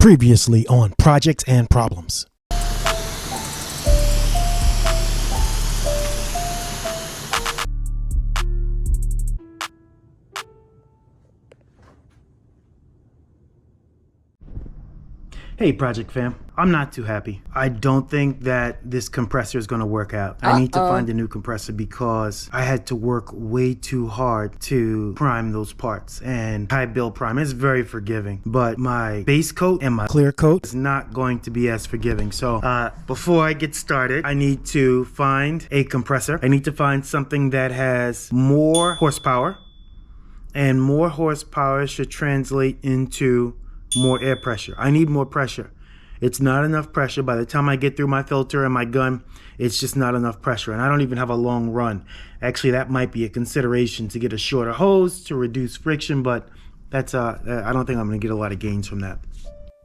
Previously on Projects and Problems. Hey Project fam, I'm not too happy. I don't think that this compressor is going to work out. I need to find a new compressor because I had to work way too hard to prime those parts. And high build prime is very forgiving, but my base coat and my clear coat is not going to be as forgiving. So before I get started, I need to find a compressor. I need to find something that has more horsepower, and more horsepower should translate into more air pressure. I need more pressure. It's not enough pressure. By the time I get through my filter and my gun, it's just not enough pressure. And I don't even have a long run. Actually, that might be a consideration to get a shorter hose to reduce friction, but that's I don't think I'm going to get a lot of gains from that.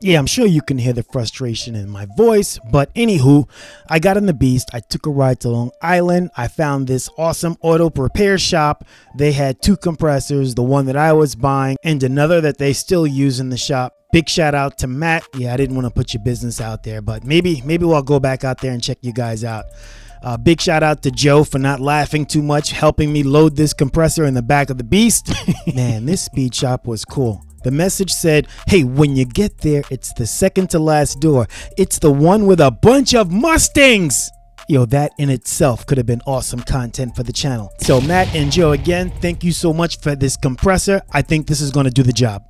Yeah, I'm sure you can hear the frustration in my voice, but anywho, I got in the beast. I took a ride to Long Island. I found this awesome auto repair shop. They had two compressors, the one that I was buying and another that they still use in the shop. Big shout out to Matt. Yeah, I didn't want to put your business out there, but maybe I'll go back out there and check you guys out. Big shout out to Joe for not laughing too much, helping me load this compressor in the back of the beast. Man, this speed shop was cool. The message said, hey, when you get there, it's the second to last door. It's the one with a bunch of Mustangs. Yo, that in itself could have been awesome content for the channel. So Matt and Joe, again, thank you so much for this compressor. I think this is going to do the job.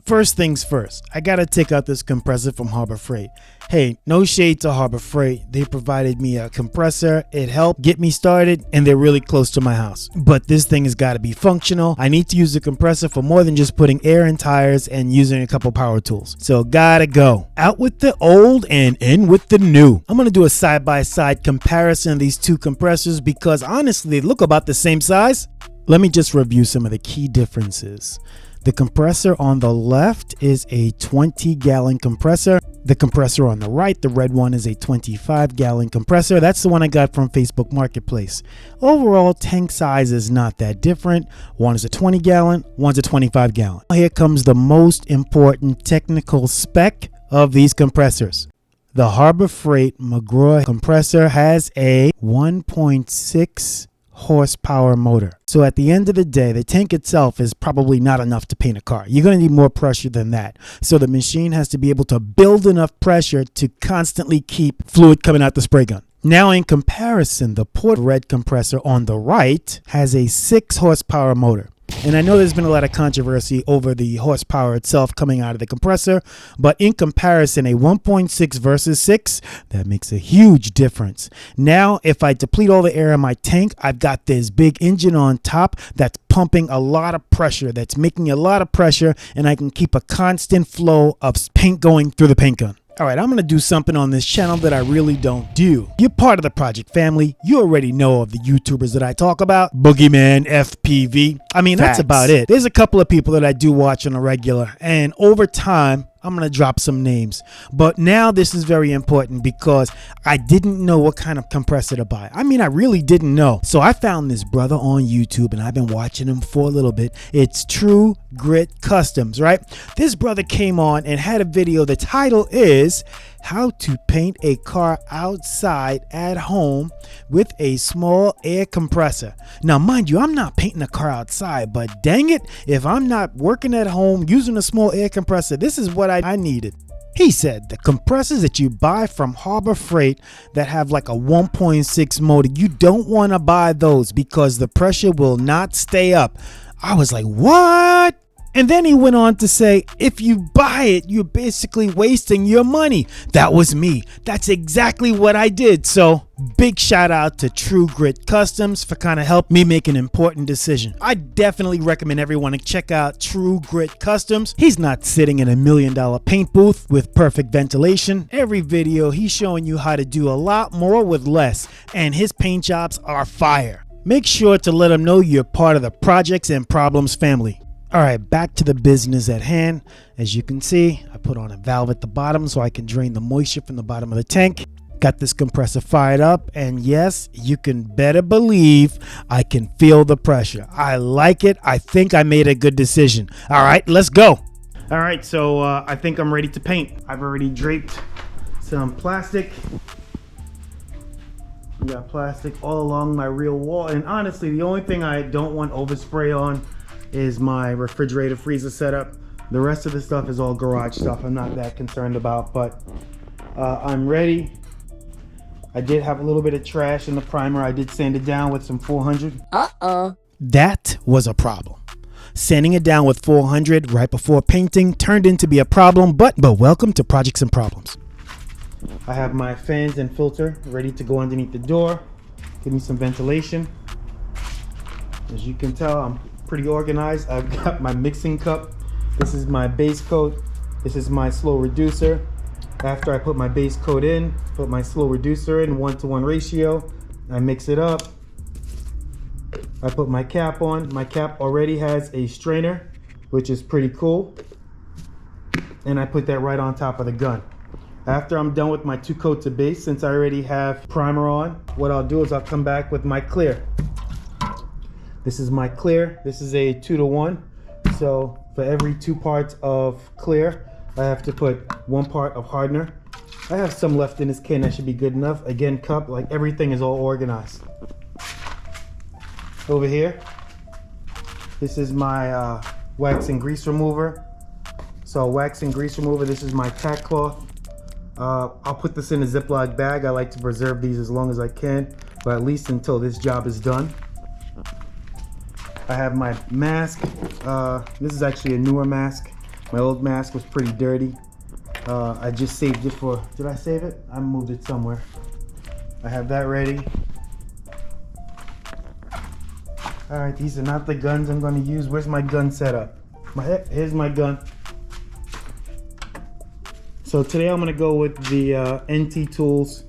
First things first, I gotta take out this compressor from Harbor Freight. Hey, no shade to Harbor Freight. They provided me a compressor. It helped get me started and they're really close to my house. But this thing has gotta be functional. I need to use the compressor for more than just putting air in tires and using a couple power tools. So gotta go. Out with the old and in with the new. I'm gonna do a side-by-side comparison of these two compressors because honestly, they look about the same size. Let me just review some of the key differences. The compressor on the left is a 20-gallon compressor. The compressor on the right, the red one, is a 25-gallon compressor. That's the one I got from Facebook Marketplace. Overall, tank size is not that different. One is a 20-gallon, one's a 25-gallon. Here comes the most important technical spec of these compressors. The Harbor Freight McGraw compressor has a 1.6 horsepower motor. So at the end of the day, the tank itself is probably not enough to paint a car. You're going to need more pressure than that. So the machine has to be able to build enough pressure to constantly keep fluid coming out the spray gun. Now in comparison, the Red compressor on the right has a 6 horsepower motor. And I know there's been a lot of controversy over the horsepower itself coming out of the compressor, but in comparison, a 1.6 versus 6, that makes a huge difference. Now, if I deplete all the air in my tank, I've got this big engine on top that's pumping a lot of pressure, that's making a lot of pressure, and I can keep a constant flow of paint going through the paint gun. All right, I'm going to do something on this channel that I really don't do. You're part of the project family. You already know of the YouTubers that I talk about. Boogeyman, FPV. I mean, that's about it. There's a couple of people that I do watch on a regular. And over time, I'm going to drop some names. But now this is very important because I didn't know what kind of compressor to buy. I mean, I really didn't know. So I found this brother on YouTube and I've been watching him for a little bit. It's True Grit Customs, right? This brother came on and had a video. The title is How to Paint a Car Outside at Home with a Small Air Compressor. Now, mind you, I'm not painting a car outside, but dang it, if I'm not working at home using a small air compressor, this is what I needed. He said the compressors that you buy from Harbor Freight that have like a 1.6 motor, you don't want to buy those because the pressure will not stay up. I was like, what? And then he went on to say, if you buy it, you're basically wasting your money. That was me. That's exactly what I did. So big shout out to True Grit Customs for kind of helping me make an important decision. I definitely recommend everyone to check out True Grit Customs. He's not sitting in $1 million paint booth with perfect ventilation. Every video, he's showing you how to do a lot more with less. And his paint jobs are fire. Make sure to let him know you're part of the Projects and Problems family. All right, back to the business at hand. As you can see, I put on a valve at the bottom so I can drain the moisture from the bottom of the tank. Got this compressor fired up, and yes, you can better believe I can feel the pressure. I like it. I think I made a good decision. All right, let's go. All right, so I think I'm ready to paint. I've already draped some plastic. We got plastic all along my rear wall, and honestly, the only thing I don't want overspray on is my refrigerator freezer setup. The rest of the stuff is all garage stuff I'm not that concerned about, but I'm ready. I did have a little bit of trash in the primer. I did sand it down with some 400. That was a problem. Sanding it down with 400 right before painting turned into be a problem, but welcome to Projects and Problems. I have my fans and filter ready to go underneath the door. Give me some ventilation. As you can tell, I'm pretty organized. I've got my mixing cup. This is my base coat. This is my slow reducer. After I put my base coat in, put my slow reducer in 1-to-1 ratio. I mix it up. I put my cap on. My cap already has a strainer, which is pretty cool. And I put that right on top of the gun. After I'm done with my 2 coats of base, since I already have primer on, what I'll do is I'll come back with my clear. This is my clear. This is a 2-to-1. So for every 2 parts of clear, I have to put 1 part of hardener. I have some left in this can. That should be good enough. Again, cup, like everything is all organized. Over here, this is my wax and grease remover. So wax and grease remover, this is my tack cloth. I'll put this in a Ziploc bag. I like to preserve these as long as I can, but at least until this job is done. I have my mask. This is actually a newer mask. My old mask was pretty dirty. I just saved it for, did I save it? I moved it somewhere. I have that ready. All right, these are not the guns I'm gonna use. Where's my gun setup? Here's my gun. So today I'm gonna go with the NT Tools.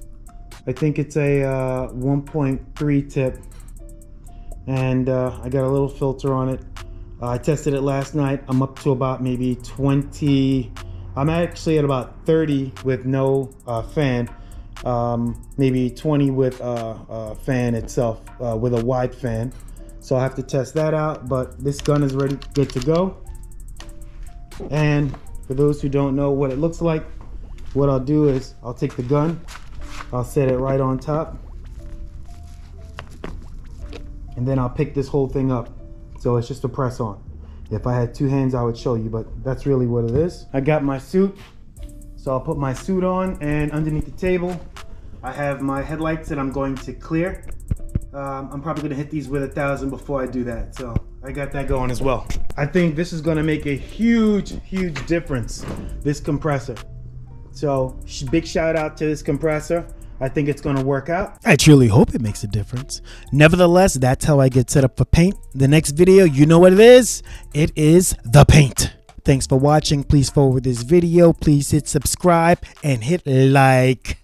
I think it's a 1.3 tip. And I got a little filter on it. I tested it last night. I'm up to about maybe 20. I'm actually at about 30 with no fan. Maybe 20 with fan itself, with a wide fan. So I have to test that out, but this gun is ready, good to go. And for those who don't know what it looks like, what I'll do is I'll take the gun, I'll set it right on top, and then I'll pick this whole thing up. So it's just a press on. If I had 2 hands, I would show you, but that's really what it is. I got my suit, so I'll put my suit on, and underneath the table, I have my headlights that I'm going to clear. I'm probably gonna hit these with 1,000 before I do that. So I got that going as well. I think this is gonna make a huge difference, this compressor. So big shout out to this compressor. I think it's gonna work out. I truly hope it makes a difference. Nevertheless, that's how I get set up for paint. The next video, you know what it is? It is the paint. Thanks for watching. Please forward this video. Please hit subscribe and hit like.